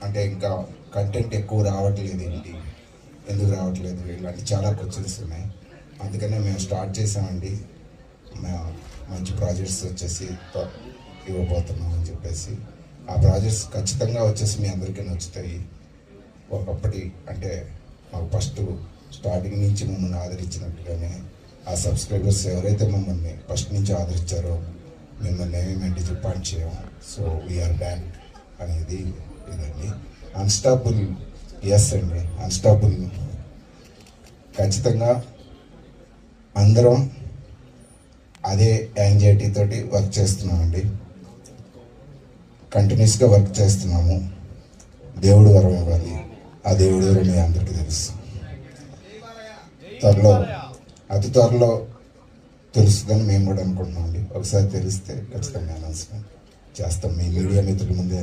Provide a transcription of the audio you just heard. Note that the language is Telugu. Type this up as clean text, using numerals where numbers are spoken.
అంటే ఇంకా కంటెంట్ ఎక్కువ రావట్లేదు ఏంటి, ఎందుకు రావట్లేదు, ఇలాంటి చాలా క్వశ్చన్స్ ఉన్నాయి. అందుకనే మేము స్టార్ట్ చేసామండి. మంచి ప్రాజెక్ట్స్ వచ్చేసి ఇవ్వబోతున్నాం అని చెప్పేసి. ఆ ప్రాజెక్ట్స్ ఖచ్చితంగా వచ్చేసి మీ అందరికీ నచ్చుతాయి. ఒకప్పటి అంటే మాకు ఫస్ట్ స్టార్టింగ్ నుంచి మమ్మల్ని ఆదరించినట్టుగానే ఆ సబ్స్క్రైబర్స్ ఎవరైతే మమ్మల్ని ఫస్ట్ నుంచి ఆదరించారో మిమ్మల్ని ఏమేమి డిసప్పాయింట్ చేయం. సో వీఆర్ బ్యాక్ అనేది ఇదండి. అన్స్టాపుల్, ఎస్ అండి, అన్స్టాపుల్ ఖచ్చితంగా అందరం అదే యాంగ్జైటీ తోటి వర్క్ చేస్తున్నామండి. కంటిన్యూస్గా వర్క్ చేస్తున్నాము. దేవుడు వరం ఇవ్వాలి. ఆ దేవుడు ఎవరు మీ అందరికీ తెలుసు. అతి త్వరలో తెలుస్తుందని మేము కూడా అనుకుంటున్నామండి. ఒకసారి తెలిస్తే ఖచ్చితంగా అనౌన్స్మెంట్ చేస్తాం మీ మీడియా మిత్రుల ముందే.